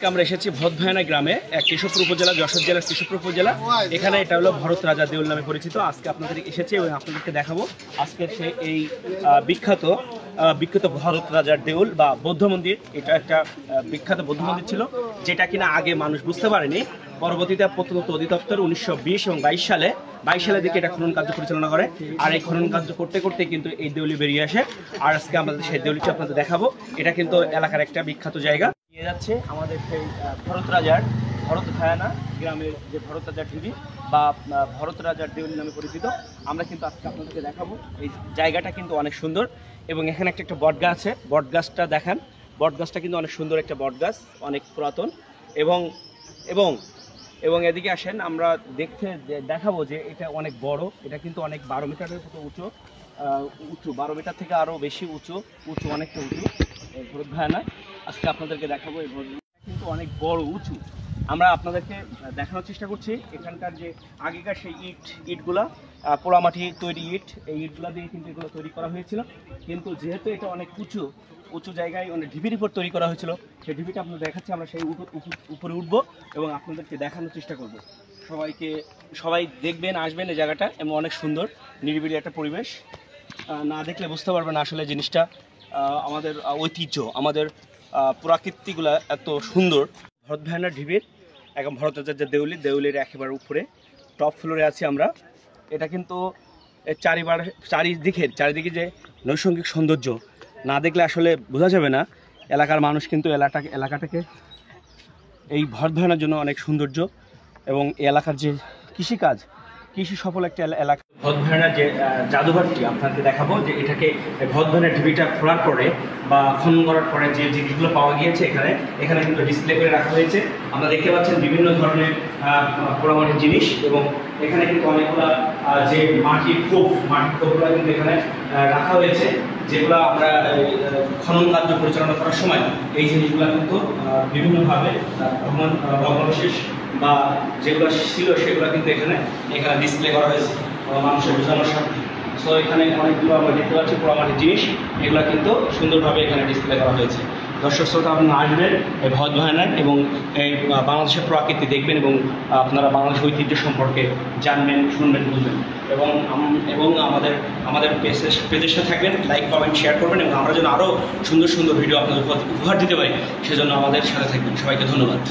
আমরা এসেছি ভদভয়ানা গ্রামে, কেশবপুর উপজেলা, যশোর জেলার কেশবপুর উপজেলা। এখানে এটা হলো ভরত রাজা দেউল নামে পরিচিত। আজকে আপনাদের এসেছি এবং আপনাদেরকে দেখাবো আজকে এই বিখ্যাত ভরত রাজার দেউল বা বৌদ্ধ মন্দির। এটা একটা বিখ্যাত বৌদ্ধ মন্দির ছিল, যেটা কিনা আগে মানুষ বুঝতে পারেনি। পরবর্তীতে প্রত্নতত্ত্ব অধিদপ্তর 1920 এবং 22 সালের দিকে এটা খনন কার্য পরিচালনা করে। আর এই খনন কার্য করতে করতে কিন্তু এই দেউলি বেরিয়ে আসে। আর আজকে আমাদের সেই দেউলিটি আপনাদের দেখাবো। এটা কিন্তু এলাকার একটা বিখ্যাত জায়গা। নিয়ে যাচ্ছে আমাদের সেই ভরতভয়ানা গ্রামের যে ভরত রাজার ঢিবি বা ভরত রাজার দেউল নামে পরিচিত। আমরা কিন্তু আজকে আপনাদেরকে দেখাবো। এই জায়গাটা কিন্তু অনেক সুন্দর এবং এখানে একটা বট গাছ আছে। বট গাছটা দেখান। বট গাছটা কিন্তু অনেক সুন্দর একটা বট গাছ, অনেক পুরাতন। এবং এদিকে আসেন, আমরা দেখাবো যে এটা অনেক বড়। এটা কিন্তু অনেক 12 মিটারের মতো উঁচু 12 মিটার থেকে আরও বেশি উঁচু অনেকটা উঁচু ভরতভয়ানা। আজকে আপনাদেরকে দেখাবো। এই ভরতভয়ানা কিন্তু অনেক বড় উঁচু। আমরা আপনাদেরকে দেখানোর চেষ্টা করছি এখানকার যে আগেকার সেই ইটগুলা, পোড়ামাটি তৈরি ইট, এই ইটগুলা দিয়ে কিন্তু এগুলো তৈরি করা হয়েছিল। কিন্তু যেহেতু এটা অনেক উঁচু জায়গায় অনেক ঢিবির উপর তৈরি করা হয়েছিল, সেই ঢিবিটা আপনাদের দেখাচ্ছি। আমরা সেই উপরে উঠবো এবং আপনাদেরকে দেখানোর চেষ্টা করব। সবাই দেখবেন, আসবেন এই জায়গাটা, এবং অনেক সুন্দর নিরিবিলি একটা পরিবেশ। না দেখলে বুঝতে পারবেন আসলে জিনিসটা, আমাদের ঐতিহ্য, আমাদের প্রাকৃতিকগুলা এত সুন্দর। ভরতভয়ানা ঢিবির একদম ভরত রাজার যে দেউলির একেবারে উপরে টপ ফ্লোরে আছি আমরা। এটা কিন্তু চারিদিকে যে নৈসর্গিক সৌন্দর্য না দেখলে আসলে বোঝা যাবে না। এলাকার মানুষ কিন্তু এলাকাটাকে এই ভরতভয়ানার জন্য অনেক সৌন্দর্য, এবং এই এলাকার যে কৃষি সফল একটা এলাকা। ভরতভয়ানার যে জাদুঘরটি আপনাকে দেখাবো, যে এটাকে ভরতভয়ানার ঢিবিটা খোলার পরে বা খনন করার পরে যে জিনিসগুলো পাওয়া গিয়েছে এখানে কিন্তু ডিসপ্লে করে রাখা হয়েছে। আমরা দেখতে পাচ্ছেন বিভিন্ন ধরনের পোড়ামাটির জিনিস, এবং এখানে কিন্তু অনেকগুলো যে মাটির খোপগুলো কিন্তু এখানে রাখা হয়েছে, যেগুলো আমরা খনন কার্য পরিচালনা করার সময় এই জিনিসগুলো কিন্তু বিভিন্নভাবে ভগ্নাবশেষ বা যেগুলো ছিল সেগুলো কিন্তু এখানে ডিসপ্লে করা হয়েছে মানুষের বোঝানোর সাথে। সো এখানে অনেকগুলো আমরা দেখতে পাচ্ছি পোড়ামাটির জিনিস, এগুলো কিন্তু সুন্দরভাবে এখানে ডিসপ্লে করা হয়েছে। দর্শক শ্রোতা, আপনারা আসবেন এই ভরতভয়ানায় এবং এই বাংলাদেশের প্রকৃতি দেখবেন, এবং আপনারা বাংলাদেশের ঐতিহ্য সম্পর্কে জানবেন, শুনবেন, বুঝবেন। এবং আমাদের পেজের সাথে থাকবেন, লাইক, কমেন্ট, শেয়ার করবেন, এবং আমরা যেন আরও সুন্দর ভিডিও আপনাদের উপহার দিতে পারি, সেজন্য আমাদের সাথে থাকবেন। সবাইকে ধন্যবাদ।